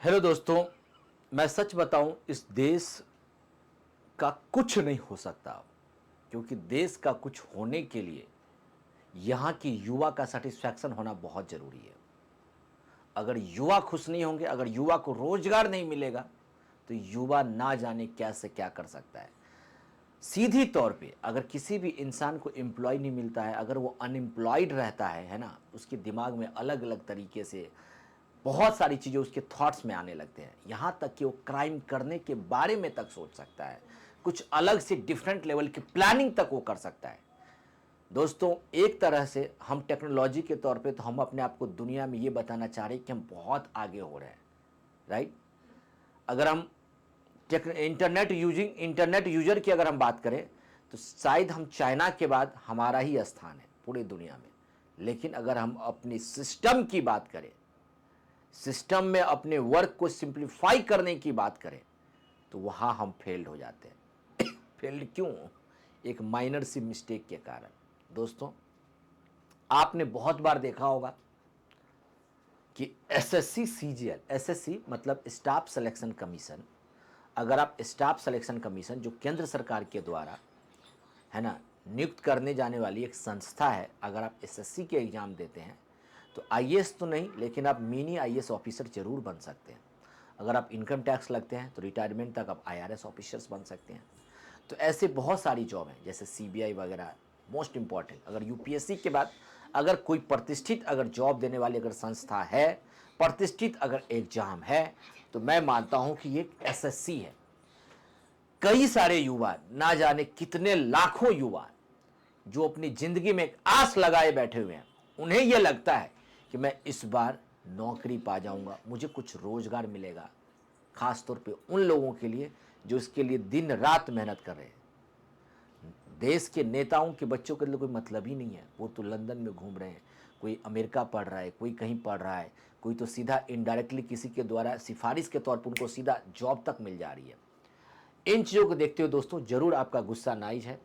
Hello दोस्तों, मैं सच बताऊं इस देश का कुछ नहीं हो सकता क्योंकि देश का कुछ होने के लिए यहाँ की युवा का सेटिस्फैक्शन होना बहुत ज़रूरी है। अगर युवा खुश नहीं होंगे, अगर युवा को रोजगार नहीं मिलेगा तो युवा ना जाने क्या से क्या कर सकता है। सीधी तौर पे अगर किसी भी इंसान को एम्प्लॉय नहीं मिलता है, अगर वो अनएम्प्लॉयड रहता है ना, उसके दिमाग में अलग अलग तरीके से बहुत सारी चीज़ें उसके थॉट्स में आने लगते हैं। यहाँ तक कि वो क्राइम करने के बारे में तक सोच सकता है, कुछ अलग से डिफरेंट लेवल की प्लानिंग तक वो कर सकता है। दोस्तों, एक तरह से हम टेक्नोलॉजी के तौर पे तो हम अपने आप को दुनिया में ये बताना चाह रहे हैं कि हम बहुत आगे हो रहे हैं, राइट। अगर हम इंटरनेट यूजर की अगर हम बात करें तो शायद हम चाइना के बाद हमारा ही स्थान है पूरी दुनिया में। लेकिन अगर हम अपनी सिस्टम की बात करें, सिस्टम में अपने वर्क को सिंप्लीफाई करने की बात करें तो वहां हम फेल्ड हो जाते हैं। फेल्ड क्यों? एक माइनर सी मिस्टेक के कारण। दोस्तों, आपने बहुत बार देखा होगा कि एसएससी सीजीएल, एसएससी मतलब स्टाफ सिलेक्शन कमीशन, अगर आप स्टाफ सिलेक्शन कमीशन जो केंद्र सरकार के द्वारा है ना नियुक्त करने जाने वाली एक संस्था है, अगर आप एसएससी के एग्जाम देते हैं तो आईएएस तो नहीं लेकिन आप मिनी आईएएस ऑफिसर जरूर बन सकते हैं। अगर आप इनकम टैक्स लगते हैं तो रिटायरमेंट तक आप आईआरएस ऑफिसर्स बन सकते हैं। तो ऐसे बहुत सारी जॉब हैं जैसे सीबीआई वगैरह। मोस्ट इंपॉर्टेंट, अगर यूपीएससी के बाद अगर कोई प्रतिष्ठित अगर जॉब देने वाली अगर संस्था है, प्रतिष्ठित अगर एग्जाम है, तो मैं मानता हूं कि ये एसएससी है। कई सारे युवा, ना जाने कितने लाखों युवा जो अपनी जिंदगी में एक आस लगाए बैठे हुए हैं, उन्हें यह लगता है कि मैं इस बार नौकरी पा जाऊंगा, मुझे कुछ रोजगार मिलेगा। खास तौर पे उन लोगों के लिए जो इसके लिए दिन रात मेहनत कर रहे हैं। देश के नेताओं के बच्चों के लिए कोई मतलब ही नहीं है, वो तो लंदन में घूम रहे हैं, कोई अमेरिका पढ़ रहा है, कोई कहीं पढ़ रहा है, कोई तो सीधा इनडायरेक्टली किसी के द्वारा सिफारिश के तौर पर उनको सीधा जॉब तक मिल जा रही है। इन चीज़ों को देखते हुए दोस्तों, जरूर आपका गुस्सा नाइज है।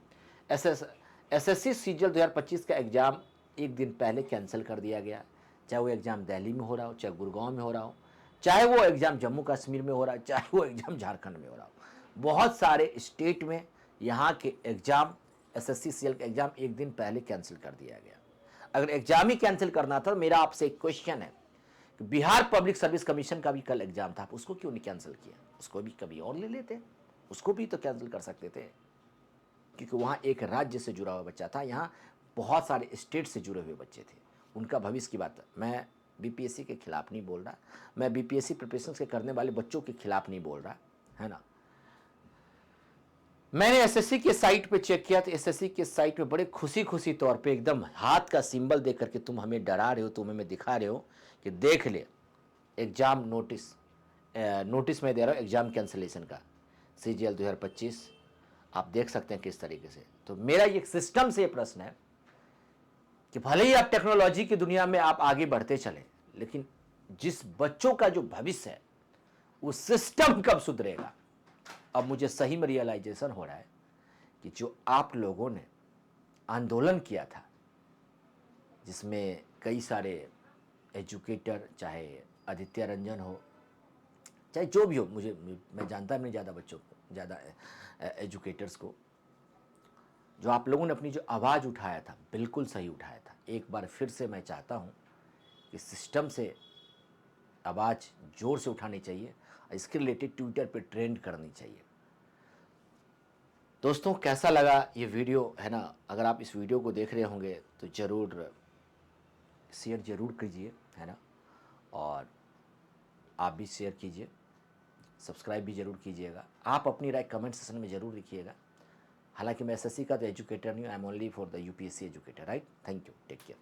एसएससी सीजीएल 2025 का एग्ज़ाम एक दिन पहले कैंसिल कर दिया गया। चाहे वो एग्ज़ाम दिल्ली में हो रहा हो, चाहे गुड़गांव में हो रहा हो, चाहे वो एग्ज़ाम जम्मू कश्मीर में हो रहा है, चाहे वो एग्ज़ाम झारखंड में हो रहा हो। बहुत सारे स्टेट में यहाँ के एग्ज़ाम, एसएससी सीजीएल का एग्ज़ाम एक दिन पहले कैंसिल कर दिया गया। अगर एग्ज़ाम ही कैंसिल करना था तो मेरा आपसे एक क्वेश्चन है कि बिहार पब्लिक सर्विस कमीशन का भी कल एग्ज़ाम था, आप उसको क्यों नहीं कैंसिल किया? उसको भी कभी और ले लेते, उसको भी तो कैंसिल कर सकते थे, क्योंकि वहाँ एक राज्य से जुड़ा हुआ बच्चा था, यहाँ बहुत सारे स्टेट से जुड़े हुए बच्चे थे। उनका भविष्य की बात, मैं बीपीएससी के खिलाफ नहीं बोल रहा, मैं बीपीएससी प्रिपरेशन के करने वाले बच्चों के खिलाफ नहीं बोल रहा, है ना। मैंने एसएससी के साइट पे चेक किया तो एसएससी के साइट पे बड़े खुशी खुशी तौर पे एकदम हाथ का सिंबल दे करके तुम हमें डरा रहे हो, तुम हमें दिखा रहे हो कि देख ले एग्जाम नोटिस, नोटिस मैं दे रहा हूँ एग्जाम कैंसिलेशन का, सीजीएल 2025। आप देख सकते हैं किस तरीके से। तो मेरा एक सिस्टम से प्रश्न है कि भले ही आप टेक्नोलॉजी की दुनिया में आप आगे बढ़ते चले, लेकिन जिस बच्चों का जो भविष्य है वो सिस्टम कब सुधरेगा? अब मुझे सही में रियलाइजेशन हो रहा है कि जो आप लोगों ने आंदोलन किया था, जिसमें कई सारे एजुकेटर, चाहे आदित्य रंजन हो, चाहे जो भी हो, मैं जानता नहीं ज़्यादा बच्चों को, ज़्यादा एजुकेटर्स को, जो आप लोगों ने अपनी जो आवाज़ उठाया था बिल्कुल सही उठाया था। एक बार फिर से मैं चाहता हूँ कि सिस्टम से आवाज़ ज़ोर से उठानी चाहिए, इसके रिलेटेड ट्विटर पे ट्रेंड करनी चाहिए। दोस्तों, कैसा लगा ये वीडियो, है ना? अगर आप इस वीडियो को देख रहे होंगे तो ज़रूर शेयर ज़रूर कीजिए, है ना। और आप भी शेयर कीजिए, सब्सक्राइब भी ज़रूर कीजिएगा। आप अपनी राय कमेंट सेक्शन में ज़रूर लिखिएगा। हालांकि मैं एसएससी का तो एजुकेटर नहीं हूँ, I am only for the UPSC educator, right. Thank you, take care.